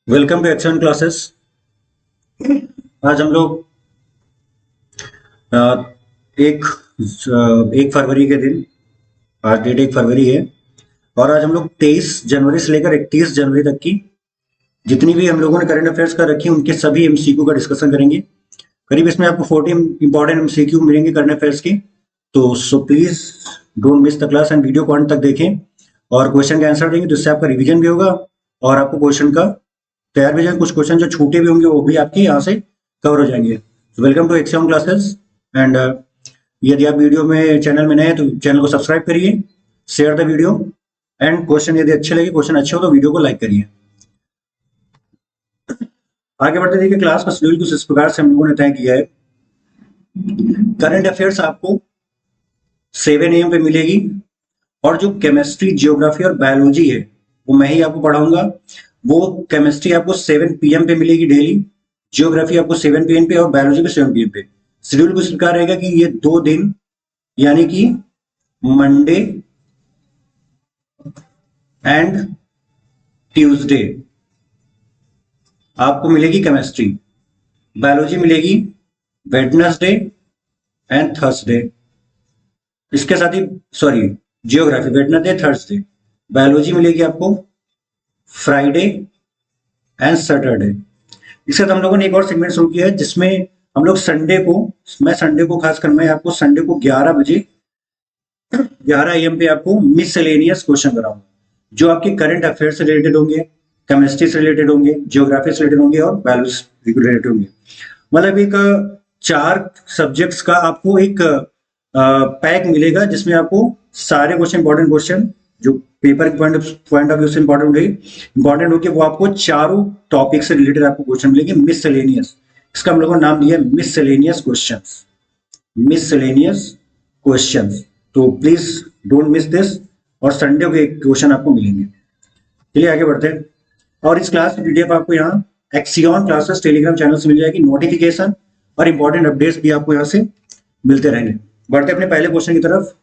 Welcome to action classes. आज हम लोग अ, एक 1 फरवरी के दिन, आज डेट 1 फरवरी है और आज हम लोग 23 जनवरी से लेकर 31 जनवरी तक की जितनी भी हम लोगों ने करंट अफेयर्स कर रखी है उनके सभी एमसीक्यू का डिस्कशन करेंगे। करीब इसमें आपको 14 इंपॉर्टेंट एमसीक्यू मिलेंगे करंट अफेयर्स की। तो so please don't miss the class and video को अंत तक देखें और क्वेश्चन का आंसर देंगे, जिससे आपका रिवीजन भी होगा और आपको क्वेश्चन का तैयार भी जाएंगे। कुछ क्वेश्चन जो छूटे भी होंगे वो भी आपके यहाँ से कवर हो जाएंगे। Welcome to XM classes and यदि आप वीडियो में चैनल में नए हैं तो चैनल को सब्सक्राइब करिए, share the video and question यदि अच्छे लगे, क्वेश्चन अच्छे हो तो वीडियो को लाइक करिए। आगे बढ़ते देखिए, क्लास का शेड्यूल कुछ इस प्रकार से हम लोगों ने तय किया है। करंट अफेयर्स आपको 7 AM पे मिलेगी और जो केमिस्ट्री, जियोग्राफी और बायोलॉजी है वो मैं ही आपको पढ़ाऊंगा। वो केमिस्ट्री आपको 7 PM पे मिलेगी डेली, जियोग्राफी आपको 7 PM पे और बायोलॉजी भी 7 PM पे। शेड्यूल कुछ प्रकार रहेगा कि ये 2 दिन यानी कि मंडे एंड ट्यूसडे आपको मिलेगी केमिस्ट्री, बायोलॉजी मिलेगी वेडनेसडे एंड थर्सडे। इसके साथ ही जियोग्राफी वेडनेसडे थर्सडे, बायोलॉजी मिलेगी आपको फ्राइडे एंड सैटरडे। इसके साथ हम लोगों ने एक और सेगमेंट शुरू किया है जिसमें हम लोग संडे को खासकर मैं आपको संडे को 11 बजे 11 AM पे आपको मिसलेनियस क्वेश्चन कराऊंगा, जो आपके करंट अफेयर से रिलेटेड होंगे, केमिस्ट्री से रिलेटेड होंगे, जियोग्राफी से रिलेटेड होंगे और बायोलॉजी से रिलेटेड होंगे। मतलब एक 4 सब्जेक्ट्स का आपको एक पैक मिलेगा जिसमें आपको सारे क्वेश्चन, इंपॉर्टेंट क्वेश्चन जो पेपर के पॉइंट ऑफ व्यू से इंपॉर्टेंट होके वो आपको चारों टॉपिक से रिलेटेड आपको क्वेश्चन मिलेंगे मिसलेनियस। इसका हम लोगों ने नाम दिया है मिसलेनियस क्वेश्चंस, मिसलेनियस क्वेश्चंस। तो प्लीज डोंट मिस दिस और संडे के क्वेश्चन आपको मिलेंगे। चलिए आगे बढ़ते हैं। और इस क्लास की पीडीएफ आपको यहाँ एक्सियन क्लासेस टेलीग्राम चैनल से मिल जाएगी। नोटिफिकेशन और इंपॉर्टेंट अपडेट्स भी आपको यहाँ से मिलते रहेंगे। बढ़ते अपने पहले क्वेश्चन की तरफ।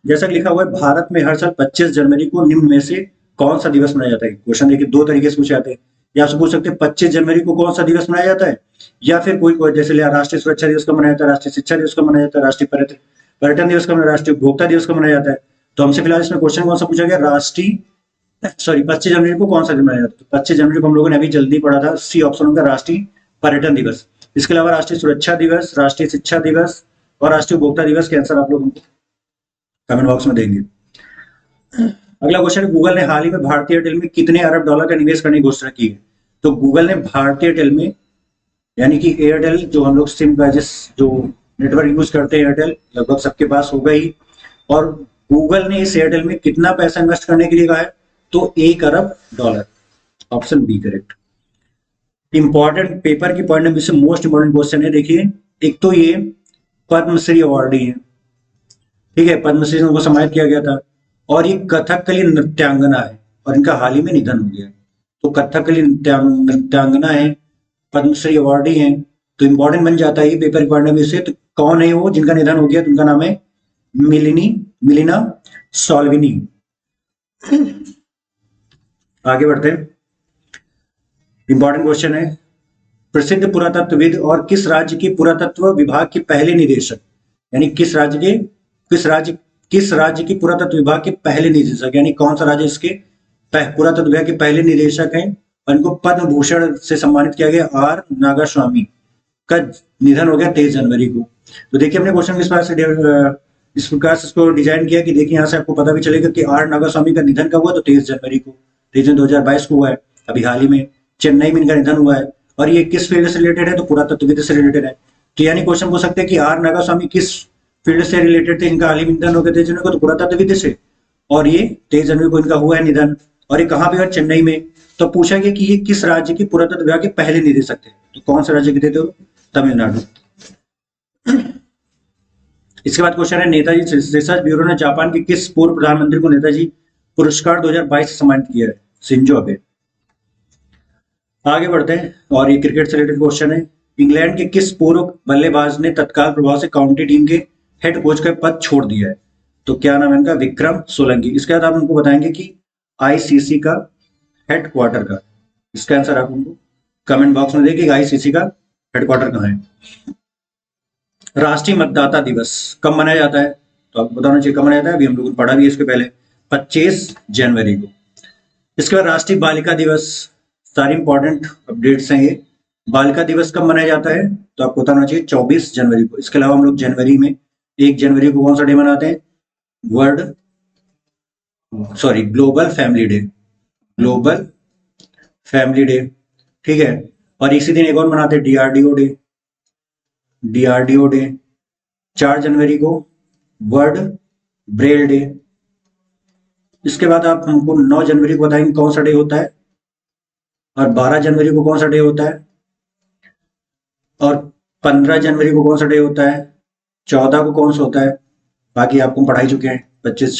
जैसा कि लिखा हुआ है, भारत में हर साल 25 जनवरी को निम्न में से कौन सा दिवस मनाया जाता है। क्वेश्चन देखिए 2 तरीके से पूछे जाते हैं। या आपसे पूछ सकते हैं 25 जनवरी को कौन सा दिवस मनाया जाता है, या फिर कोई जैसे राष्ट्रीय सुरक्षा दिवस का मनाया जाता है, राष्ट्रीय शिक्षा दिवस का मनाया जाता है, राष्ट्रीय पर्यटन दिवस का, राष्ट्रीय उपभोक्ता दिवस का मनाया जाता है। तो हमसे फिलहाल इसमें क्वेश्चन कौन सा पूछा गया, 25 जनवरी को कौन सा दिन मनाया जाता है। 25 जनवरी को हम लोगों ने अभी जल्दी पढ़ा था, सी ऑप्शन होगा राष्ट्रीय पर्यटन दिवस। इसके अलावा राष्ट्रीय सुरक्षा दिवस, राष्ट्रीय शिक्षा दिवस और राष्ट्रीय उपभोक्ता दिवस के आंसर आप लोग कमेंट बॉक्स में देंगे। अगला क्वेश्चन, गूगल ने हाल ही में भारतीय एयरटेल में कितने अरब डॉलर का निवेश करने की घोषणा की है। तो गूगल ने भारतीय एयरटेल में, यानी कि एयरटेल जो हम लोग सिम का जो नेटवर्क यूज करते हैं एयरटेल लगभग सबके पास होगा ही, और गूगल ने इस एयरटेल में कितना पैसा इन्वेस्ट करने के लिए कहा है, तो 1 अरब dollar. Option B correct. Important paper की पॉइंट में से मोस्ट इंपॉर्टेंट क्वेश्चन है। देखिए एक तो ये पद्मश्री अवार्डी है, ठीक है, पद्मश्री को सम्मानित किया गया था, और ये कथकली नृत्यांगना है और इनका हाल ही में निधन हो गया है। तो कथकली नृत्यांगना है, पद्मश्री अवार्डी है, तो इंपॉर्टेंट बन जाता है ये पेपर पॉइंट ऑफ व्यू से। तो कौन है वो जिनका निधन हो गया, तो उनका नाम है मिलिना सोल्विनी। आगे बढ़ते हैं। इंपॉर्टेंट क्वेश्चन है, प्रसिद्ध पुरातत्वविद और किस राज्य के पुरातत्व विभाग के पहले निदेशक, यानी किस राज्य के पुरातत्व विभाग के पहले निदेशक, यानी कौन सा राज्य इसके पुरातत्व विभाग के पहले निदेशक हैं और इनको पद्म भूषण से सम्मानित किया गया। आर नागास्वामी का निधन हो गया 23 जनवरी को। तो देखिए हमने क्वेश्चन इस प्रकार से इसको डिजाइन किया कि देखिए यहाँ से आपको पता भी चलेगा कि आर नागास्वामी का निधन कब हुआ, तो 23 जनवरी को, 23 जनवरी 2022 को हुआ है, अभी हाल ही में चेन्नई में इनका निधन हुआ है। और ये किस फील्ड से रिलेटेड है, तो पुरातत्वविद से रिलेटेड है। तो यानी क्वेश्चन पूछ सकते हैं कि आर नागास्वामी किस फील्ड से रिलेटेड थे, इनका हाल ही में निधन हो गया 23 जनवरी को, तो पुरातत्वविद से, और ये 23 जनवरी को इनका हुआ है निधन, और ये कहाँ पे हुआ, चेन्नई में। तो पूछा गया कि ये किस राज्य के पुरातत्व विभाग के पहले निदेशक थे, तो कौन से राज्य के थे, तो तमिलनाडु। इसके बाद क्वेश्चन है, नेताजी रिसर्च ब्यूरो ने जापान के किस पूर्व प्रधानमंत्री को नेताजी पुरस्कार 2022 से सम्मानित किया है, शिंजो अबे। आगे बढ़ते हैं और ये क्रिकेट से रिलेटेड क्वेश्चन है, इंग्लैंड के किस पूर्व बल्लेबाज ने तत्काल प्रभाव से काउंटी टीम के हेड कोच का पद छोड़ दिया है, तो क्या नाम है इनका, विक्रम सोलंकी। इसके बाद आप उनको बताएंगे कि आईसीसी का हेडक्वार्टर का इसका आंसर आप हमको कमेंट बॉक्स में देखिए आईसीसी का हेडक्वार्टर कहाँ है। राष्ट्रीय मतदाता दिवस कब मनाया जाता है? तो आपको बताना चाहिए कब मनाया जाता है, अभी हम लोगों ने पढ़ा भी है इसके पहले, 25 जनवरी को। इसके बाद राष्ट्रीय बालिका दिवस, सारी इंपॉर्टेंट अपडेट्स हैं ये। बालिका दिवस कब मनाया जाता है? तो आपको बताना चाहिए 24 जनवरी को। इसके अलावा हम लोग जनवरी में 1 जनवरी को कौन सा डे मनाते हैं? Global family day, global family day, ठीक है। और इसी दिन एक और मनाते हैं डीआरडीओ डे, डीआरडीओ डे। 4 जनवरी को वर्ल्ड ब्रेल डे। इसके बाद आप हमको 9 जनवरी को बताएंगे कौन सा डे होता है, और 12 जनवरी को कौन सा डे होता है, और 15 जनवरी को कौन सा डे होता है, 14 को कौन सा होता है। बाकी आपको पढ़ाई चुके हैं, 25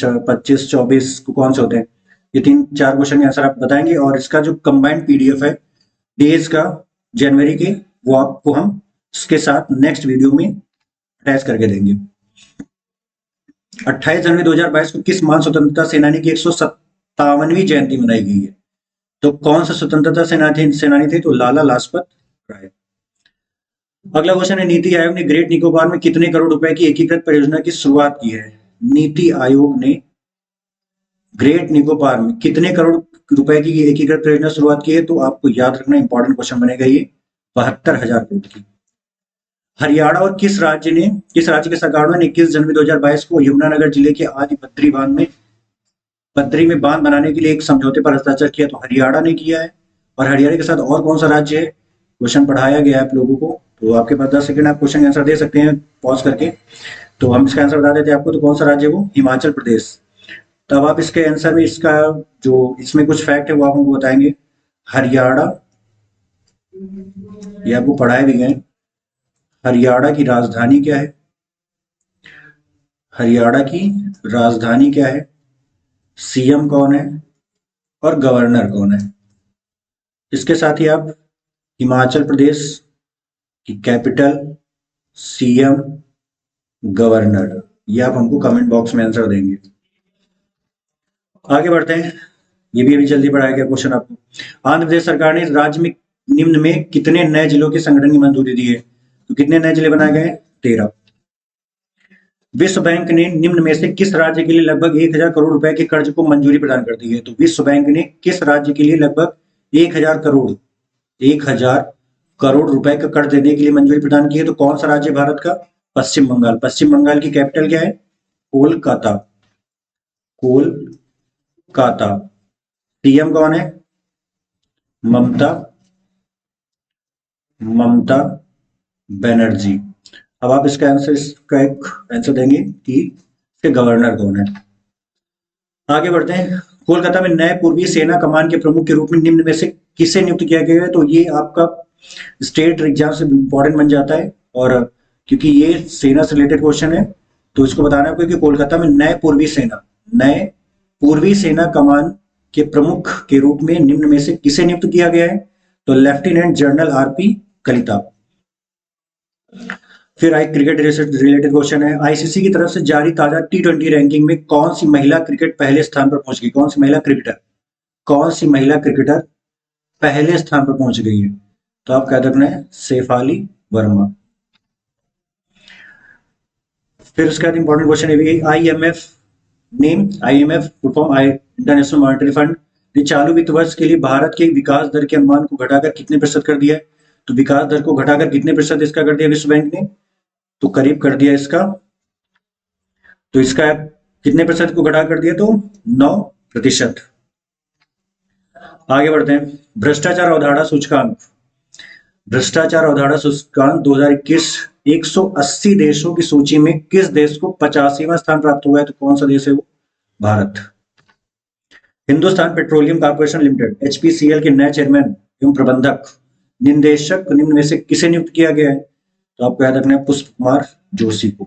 24 को कौन से होते हैं। ये 3-4 क्वेश्चन के आंसर आप बताएंगे, और इसका जो कंबाइंड पीडीएफ है डेज का जनवरी के, वो आपको हम इसके साथ नेक्स्ट वीडियो में अटैच करके देंगे। 28 जनवरी 2022 को किस महान स्वतंत्रता सेनानी की 157वीं जयंती मनाई गई है? तो कौन सा स्वतंत्रता सेनानी थे? तो लाला लाजपत राय। अगला क्वेश्चन है, नीति आयोग ने ग्रेट निकोबार में कितने करोड़ रुपए की एकीकृत परियोजना की शुरुआत की है? नीति आयोग ने ग्रेट निकोबार में कितने करोड़ रुपए की एकीकृत परियोजना शुरुआत की है? तो आपको याद रखना, इंपॉर्टेंट क्वेश्चन बनेगा ये, 72,000 करोड़ की। हरियाणा और किस राज्य की सरकार ने 21 जनवरी 2022 को यमुनानगर जिले के आदि बद्री में बांध बनाने के लिए एक समझौते पर हस्ताक्षर किया? तो हरियाणा ने किया है। और हरियाणा के साथ और कौन सा राज्य है? क्वेश्चन पढ़ाया गया है आप लोगों को, तो आपके पास 10 सेकंड आप क्वेश्चन आंसर दे सकते हैं पॉज करके। तो हम इसका आंसर बता देते हैं आपको, तो कौन सा राज्य है वो? हिमाचल प्रदेश। तब आप इसके आंसर में इसका जो इसमें कुछ फैक्ट है वो आप हमको बताएंगे। हरियाणा, ये आपको पढ़ाए भी गए। हरियाणा की राजधानी क्या है? हरियाणा की राजधानी क्या है? सीएम कौन है और गवर्नर कौन है? इसके साथ ही आप हिमाचल प्रदेश की कैपिटल, सीएम, गवर्नर, ये आप हमको कमेंट बॉक्स में आंसर देंगे। आगे बढ़ते हैं, ये भी अभी जल्दी पढ़ाया गया क्वेश्चन आपको। आंध्र प्रदेश सरकार ने राज्य में निम्न में कितने नए जिलों के संगठन की मंजूरी दी है? तो कितने नए जिले बनाए गए? 13। विश्व बैंक ने निम्न में से किस राज्य के लिए लगभग 1,000 करोड़ रुपए के कर्ज को मंजूरी प्रदान कर दी है? तो विश्व बैंक ने किस राज्य के लिए लगभग 1,000 करोड़ रुपए का कर्ज देने के लिए मंजूरी प्रदान की है? तो कौन सा राज्य भारत का? पश्चिम बंगाल। पश्चिम बंगाल की कैपिटल क्या है? कोलकाता, कोलकाता। सीएम कौन है? ममता बनर्जी। अब आप इसका एक आंसर देंगे कि इसके गवर्नर कौन है। आगे बढ़ते हैं, कोलकाता में नए पूर्वी सेना कमान के प्रमुख के रूप में निम्न में से किसे नियुक्त किया गया है? तो ये आपका स्टेट एग्जाम से इंपॉर्टेंट बन जाता है, और क्योंकि ये सेना से रिलेटेड क्वेश्चन है तो इसको बताना है कि कोलकाता में नए पूर्वी सेना कमान के प्रमुख के रूप में निम्न में से किसे नियुक्त किया गया है? तो लेफ्टिनेंट जनरल आरपी कलिता। फिर एक क्रिकेट रिलेटेड क्वेश्चन है, आईसीसी की तरफ से जारी ताजा T20 रैंकिंग में कौन सी महिला क्रिकेट पहले स्थान पर पहुंच गई? कौन सी महिला क्रिकेटर पहले स्थान पर पहुंच गई है? तो आप कह सकते हैं शेफाली वर्मा। फिर उसके बाद इंपॉर्टेंट क्वेश्चन है IMF full form international monetary fund ने चालू वित्त वर्ष के लिए भारत के विकास दर के अनुमान को घटाकर कितने प्रतिशत कर दिया है? तो विकास दर को घटाकर कितने प्रतिशत इसका कर दिया विश्व बैंक ने? तो करीब कर दिया इसका, तो इसका कितने प्रतिशत को घटा कर दिया? तो 9%। आगे बढ़ते हैं, भ्रष्टाचार अवधारणा सूचकांक 2021 180 देशों की सूची में किस देश को 85वां स्थान प्राप्त हुआ है? तो कौन सा देश है वो? Bharat. Hindustan petroleum corporation limited HPCL के नए चेयरमैन एवं प्रबंधक निदेशक निम्न में से किसे नियुक्त किया गया है? तो आपको याद रखना है पुष्प कुमार जोशी को।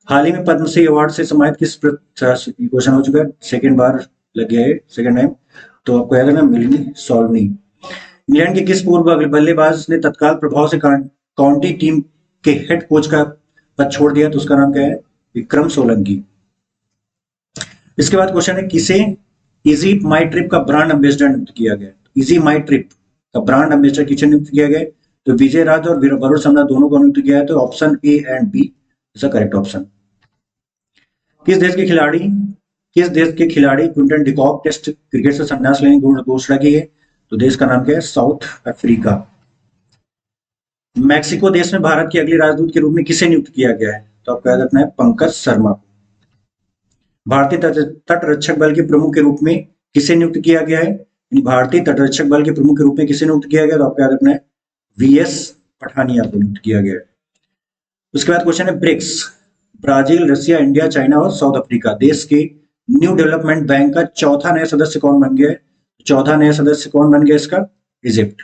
हाल ही में पद्मश्री अवार्ड से सम्मानित किस क्वेश्चन हो चुका है, सेकेंड बार लग गया है, सेकेंड टाइम। तो आपको याद रखना मिलनी सॉल्वनी। इंग्लैंड के किस पूर्व बल्लेबाज ने तत्काल प्रभाव से काउंटी टीम के हेड कोच का पद छोड़ दिया? तो उसका नाम क्या है? विक्रम सोलंकी। इसके बाद क्वेश्चन है, किसे इजी माई ट्रिप का ब्रांड एम्बेसडर नियुक्त किया गया? इजी माई ट्रिप का ब्रांड एम्बेसडर किसे नियुक्त किया गया है? तो विजय राज और वरुण समना दोनों को नियुक्त किया है। तो option A and B is the correct option. किस देश के खिलाड़ी क्विंटन डिकॉक टेस्ट क्रिकेट से संन्यास लेने की घोषणा की है? तो देश का नाम क्या है? South Africa. मैक्सिको देश में भारत के अगले राजदूत के रूप में किसे नियुक्त किया गया है? तो आपको याद रखना है पंकज शर्मा को। भारतीय तटरक्षक बल के प्रमुख के रूप में किसे नियुक्त किया गया है? भारतीय तटरक्षक बल के प्रमुख के रूप में किसे नियुक्त किया गया? तो आपको याद रखना है वीएस पठानिया को नियुक्त किया गया है। उसके बाद क्वेश्चन है BRICS, Brazil, Russia, India, China और साउथ अफ्रीका देश के न्यू डेवलपमेंट बैंक का चौथा नया सदस्य कौन बन गया है? चौथा नया सदस्य कौन बन गया इसका? इजिप्ट।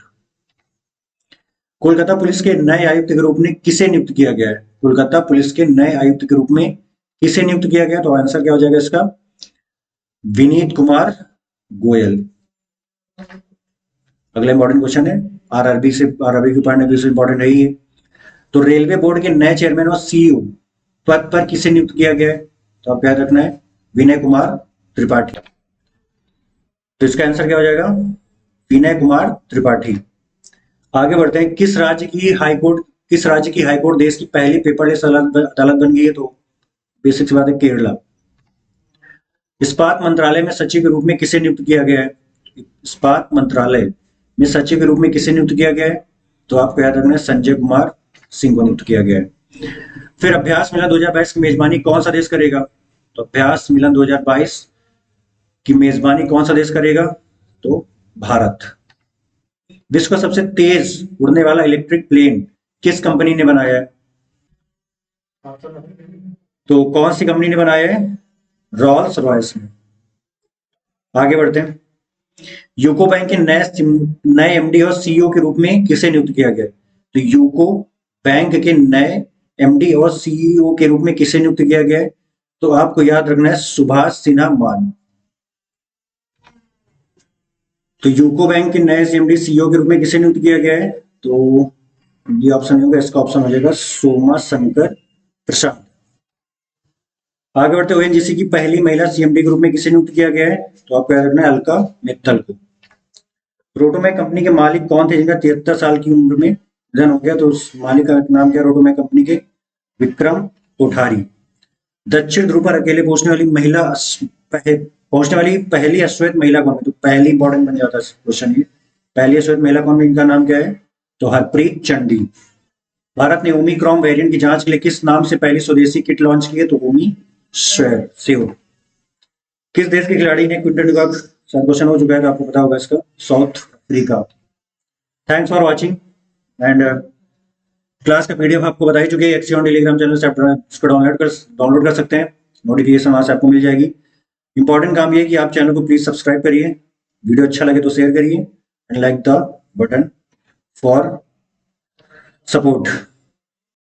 कोलकाता पुलिस के नए आयुक्त के रूप में किसे नियुक्त किया गया है? कोलकाता पुलिस के नए आयुक्त के रूप में किसे नियुक्त किया गया? तो आंसर क्या हो जाएगा इसका? विनीत कुमार गोयल। अगला इंपॉर्टेंट क्वेश्चन है आरआरबी की पॉइंट ऑफ व्यू से इंपॉर्टेंट है ये। तो रेलवे बोर्ड के नए चेयरमैन और सीईओ पद पर किसे नियुक्त किया गया है? तो आपको याद रखना है विनय कुमार त्रिपाठी। तो इसका आंसर क्या हो जाएगा? विनय कुमार त्रिपाठी। आगे बढ़ते हैं। किस राज्य की हाईकोर्ट देश की पहली पेपरलेस अदालत बन गई है? तो बेसिक सी बात है केरला। इस्पात मंत्रालय में सचिव के रूप में किसे नियुक्त किया गया है? इस्पात मंत्रालय में सचिव के रूप में किसे नियुक्त किया गया है? तो आपको याद रखना है संजय कुमार सिंह को नियुक्त किया गया है। फिर अभ्यास मिलन 2022 की मेजबानी कौन सा देश करेगा? तो अभ्यास मिलन 2022 की मेजबानी कौन सा देश करेगा? तो भारत। विश्व का सबसे तेज उड़ने वाला इलेक्ट्रिक प्लेन किस कंपनी ने बनाया है? तो कौन सी कंपनी ने बनाया है? रॉल्स रॉयस ने। आगे बढ़ते हैं। यूको बैंक के नए एमडी और सीईओ के रूप में किसे नियुक्त किया गया? तो यूको बैंक के नए एमडी और सीईओ के रूप में किसे नियुक्त किया गया है? तो आपको याद रखना है सुभाष सिन्हा मान। तो यूको बैंक के नए एमडी सीईओ के रूप में किसे नियुक्त किया गया है? तो ये ऑप्शन होगा, इसका ऑप्शन हो जाएगा सोमा शंकर प्रसाद। आगे बढ़ते ओएनजीसी की पहली महिला सीएमडी के रूप में किसे नियुक्त किया गया है? तो आपको याद रखना है अलका मित्तल को। रोटोमैक कंपनी के मालिक कौन थे जिनका 73 साल की उम्र में निधन हो गया? तो उस मालिक का नाम क्या? रोटोमैक कंपनी के विक्रम कोठारी। दक्षिण ध्रुव पर अकेले पहुंचने वाली पहली अश्वेत महिला कौन है? तो पहली इंपॉर्टेंट बन जाता है क्वेश्चन ये। पहली अश्वेत महिला कौन है? इनका नाम क्या है? तो हरप्रीत चंडी। भारत ने ओमिक्रॉन वेरिएंट की जांच के लिए किस नाम से पहली स्वदेशी किट लॉन्च की है? तो ओमी श्योर। किस देश के खिलाड़ी ने क्विंटन डिकॉक, क्वेश्चन हो चुका है तो आपको पता होगा इसका, south Africa. Thanks for watching and class का पीडीएफ आपको बता ही चुके हैं। एक्सियन टेलीग्राम चैनल से आप इसको डाउनलोड कर सकते हैं। नोटिफिकेशन वहां से आपको मिल जाएगी। इंपॉर्टेंट काम ये है कि आप चैनल को प्लीज सब्सक्राइब करिए, वीडियो अच्छा लगे तो शेयर करिए and like the button for support.